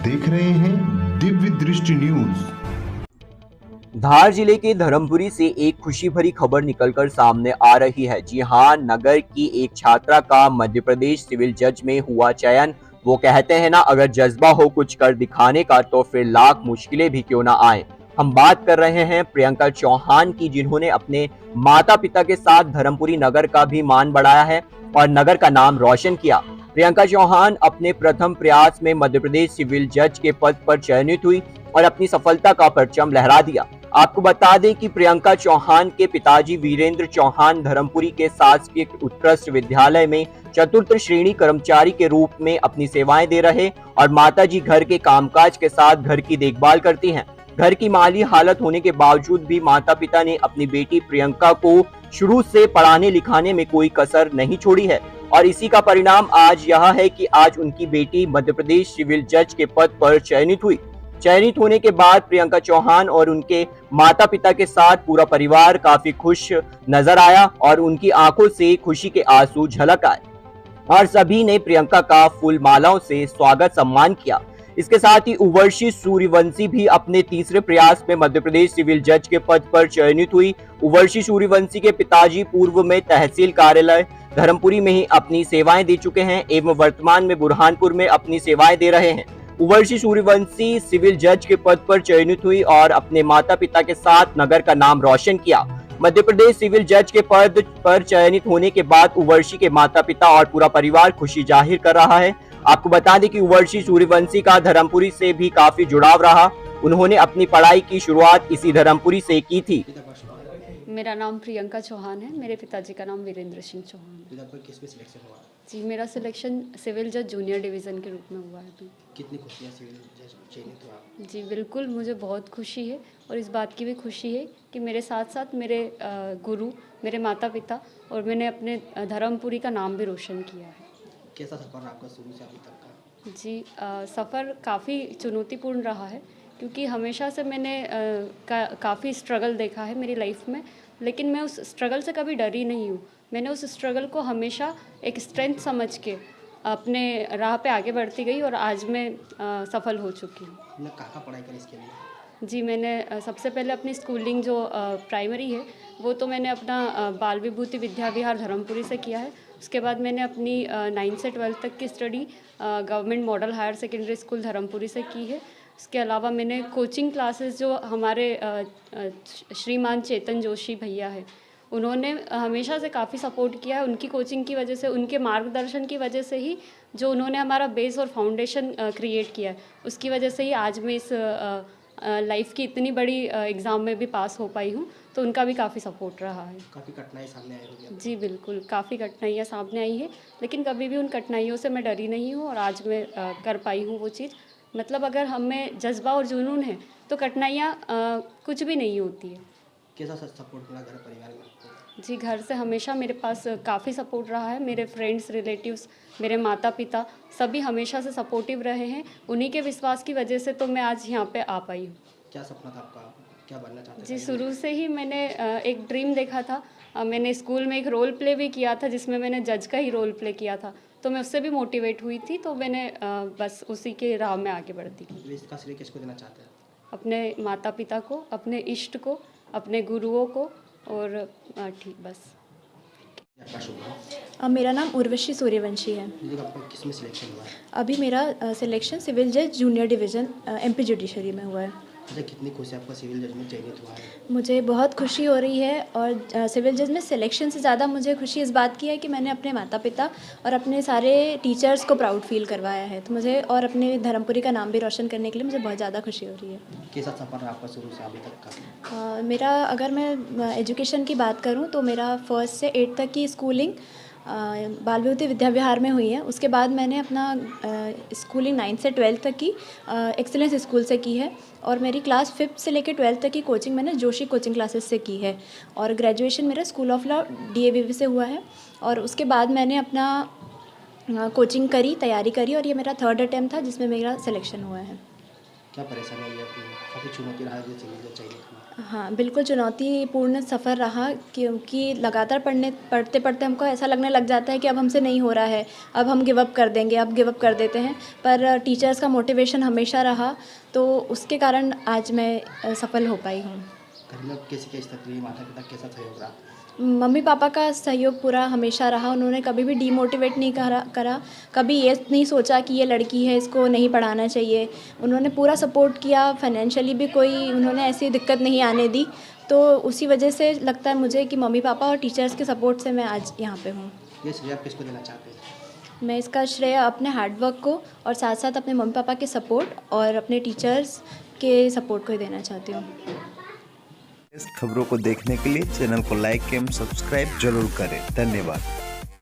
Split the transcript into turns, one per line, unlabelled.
देख रहे हैं दिव्य दृष्टि न्यूज।
धार जिले के धर्मपुरी से एक खुशी भरी खबर निकलकर सामने आ रही है। जी हां, नगर की एक छात्रा का मध्य प्रदेश सिविल जज में हुआ चयन। वो कहते हैं ना, अगर जज्बा हो कुछ कर दिखाने का तो फिर लाख मुश्किलें भी क्यों ना आए। हम बात कर रहे हैं प्रियंका चौहान की, जिन्होंने अपने माता पिता के साथ धर्मपुरी नगर का भी मान बढ़ाया है और नगर का नाम रोशन किया। प्रियंका चौहान अपने प्रथम प्रयास में मध्य प्रदेश सिविल जज के पद पर चयनित हुई और अपनी सफलता का परचम लहरा दिया। आपको बता दें कि प्रियंका चौहान के पिताजी वीरेंद्र चौहान धर्मपुरी के शासकीय उत्कृष्ट विद्यालय में चतुर्थ श्रेणी कर्मचारी के रूप में अपनी सेवाएं दे रहे और माताजी घर के कामकाज के साथ घर की देखभाल करती हैं। घर की माली हालत होने के बावजूद भी माता पिता ने अपनी बेटी प्रियंका को शुरू से पढ़ाने लिखाने में कोई कसर नहीं छोड़ी है और इसी का परिणाम आज यह है कि आज उनकी बेटी मध्य प्रदेश सिविल जज के पद पर चयनित हुई। चयनित होने के बाद प्रियंका चौहान और उनके माता पिता के साथ पूरा परिवार काफी खुश नजर आया और उनकी आंखों से खुशी के आंसू झलक आए और सभी ने प्रियंका का फूल मालाओं से स्वागत सम्मान किया। इसके साथ ही उर्वशी सूर्यवंशी भी अपने तीसरे प्रयास में मध्य प्रदेश सिविल जज के पद पर चयनित हुई। उर्वशी सूर्यवंशी के पिताजी पूर्व में तहसील कार्यालय धर्मपुरी में ही अपनी सेवाएं दे चुके हैं एवं वर्तमान में बुरहानपुर में अपनी सेवाएं दे रहे हैं। उर्वशी सूर्यवंशी सिविल जज के पद पर चयनित हुई और अपने माता पिता के साथ नगर का नाम रोशन किया। मध्य प्रदेश सिविल जज के पद पर चयनित होने के बाद उर्वशी के माता पिता और पूरा परिवार खुशी जाहिर कर रहा है। आपको बता दें कि उर्वशी सूर्यवंशी का धर्मपुरी से भी काफी जुड़ाव रहा। उन्होंने अपनी पढ़ाई की शुरुआत इसी धर्मपुरी से की थी।
मेरा नाम प्रियंका चौहान है। मेरे पिताजी का नाम वीरेंद्र सिंह चौहान है।
किसमें सिलेक्शन हुआ?
जी, मेरा सिलेक्शन सिविल जज जूनियर डिवीज़न के रूप में हुआ है अभी।
कितनी खुशियाँ सिविल जज चयनित हुआ?
जी बिल्कुल, मुझे बहुत खुशी है और इस बात की भी खुशी है कि मेरे साथ साथ मेरे गुरु, मेरे माता पिता और मैंने अपने धर्मपुरी का नाम भी रोशन किया है।
कैसा सफ़र रहा आपका शुरू से अभी तक का?
जी, सफ़र काफ़ी चुनौतीपूर्ण रहा है क्योंकि हमेशा से मैंने काफ़ी स्ट्रगल देखा है मेरी लाइफ में, लेकिन मैं उस स्ट्रगल से कभी डरी नहीं हूँ। मैंने उस स्ट्रगल को हमेशा एक स्ट्रेंथ समझ के अपने राह पे आगे बढ़ती गई और आज मैं सफल हो चुकी हूँ।
आपने कहाँ पढ़ाई करी इसके लिए?
जी, मैंने सबसे पहले अपनी स्कूलिंग जो प्राइमरी है वो तो मैंने अपना बाल विभूति विद्या विहार धर्मपुरी से किया है। उसके बाद मैंने अपनी 9 से 12 तक की study government model higher secondary school Dharmapuri से की है। उसके अलावा मैंने कोचिंग क्लासेस जो हमारे श्रीमान चेतन जोशी भैया है, उन्होंने हमेशा से काफ़ी सपोर्ट किया है। उनकी कोचिंग की वजह से, उनके मार्गदर्शन की वजह से ही जो उन्होंने हमारा बेस और फाउंडेशन क्रिएट किया है, उसकी वजह से ही आज मैं इस लाइफ की इतनी बड़ी एग्ज़ाम में भी पास हो पाई हूँ। तो उनका भी काफ़ी सपोर्ट रहा है।
काफ़ी कठिनाई सामने आई होगी?
जी बिल्कुल, काफ़ी कठिनाइयाँ सामने आई हैं, लेकिन कभी भी उन कठिनाइयों से मैं डरी नहीं हूँ और आज मैं कर पाई हूँ वो चीज़। मतलब अगर हम में जज्बा और जुनून है तो कठिनाइयाँ कुछ भी नहीं होती है।
कैसा सपोर्ट मिला घर परिवार में आपको?
जी, घर से हमेशा मेरे पास काफ़ी सपोर्ट रहा है। मेरे फ्रेंड्स, रिलेटिव्स, मेरे माता पिता सभी हमेशा से सपोर्टिव रहे हैं। उन्हीं के विश्वास की वजह से तो मैं आज यहाँ पे आ पाई हूँ।
क्या सपना था आपका? क्या बनना चाहते थे?
जी, शुरू से ही मैंने एक ड्रीम देखा था। मैंने स्कूल में एक रोल प्ले भी किया था जिसमें मैंने जज का ही रोल प्ले किया था, तो मैं उससे भी मोटिवेट हुई थी। तो मैंने बस उसी के राह में आगे बढ़ती गई।
इसका श्रेय किसको देना चाहते हैं?
अपने माता पिता को, अपने इष्ट को, अपने गुरुओं को और ठीक बस।
आपका शुभ नाम?
मेरा नाम उर्वशी सूर्यवंशी है।
आपका किसमें सिलेक्शन हुआ है?
अभी मेरा सिलेक्शन सिविल जज जूनियर डिवीज़न एमपी जुडिशरी में हुआ है।
अच्छा, कितनी खुशी आपका सिविल जज में चयनित हुआ है?
मुझे बहुत खुशी हो रही है और सिविल जज में सिलेक्शन से ज़्यादा मुझे खुशी इस बात की है कि मैंने अपने माता पिता और अपने सारे टीचर्स को प्राउड फील करवाया है। तो मुझे और अपने धर्मपुरी का नाम भी रोशन करने के लिए मुझे बहुत ज़्यादा खुशी हो रही है।
कैसा सफ़र रहा आपका शुरू से अभी तक का?
मेरा अगर मैं एजुकेशन की बात करूँ तो मेरा 1st से 8th तक की स्कूलिंग बाल विभूति विद्या विहार में हुई है। उसके बाद मैंने अपना स्कूलिंग 9 से 12 तक की एक्सीलेंस स्कूल से की है और मेरी क्लास 5th से लेकर 12th तक की कोचिंग मैंने जोशी कोचिंग क्लासेस से की है और ग्रेजुएशन मेरा स्कूल ऑफ लॉ DAVV से हुआ है। और उसके बाद मैंने अपना कोचिंग करी, तैयारी करी और ये मेरा 3rd अटैम्प्ट था जिसमें मेरा सिलेक्शन हुआ है।
क्या परेशानी आई आपकी? काफ़ी चुनौती रहा है जो सिविल जज चयनित हुआ।
हाँ, बिल्कुल चुनौतीपूर्ण सफ़र रहा क्योंकि लगातार पढ़ते पढ़ते हमको ऐसा लगने लग जाता है कि अब हमसे नहीं हो रहा है, अब हम गिव अप कर देंगे, अब गिव अप कर देते हैं। पर टीचर्स का मोटिवेशन हमेशा रहा, तो उसके कारण आज मैं सफल हो पाई हूँ।
घर में कैसी स्थिति रही, माता पिता कैसा सहयोग रहा?
मम्मी पापा का सहयोग पूरा हमेशा रहा, उन्होंने कभी भी डीमोटिवेट नहीं करा, कभी ये नहीं सोचा कि ये लड़की है इसको नहीं पढ़ाना चाहिए। उन्होंने पूरा सपोर्ट किया, फाइनेंशियली भी कोई उन्होंने ऐसी दिक्कत नहीं आने दी। तो उसी वजह से लगता है मुझे कि मम्मी पापा और टीचर्स के सपोर्ट से मैं आज यहाँ पे हूँ।
ये श्रेय आप किसको देना चाहते हैं?
मैं इसका श्रेय अपने हार्डवर्क को और साथ साथ अपने मम्मी पापा के सपोर्ट और अपने टीचर्स के सपोर्ट को ही देना चाहती हूँ।
इस खबरों को देखने के लिए चैनल को लाइक एवं सब्सक्राइब जरूर करें। धन्यवाद।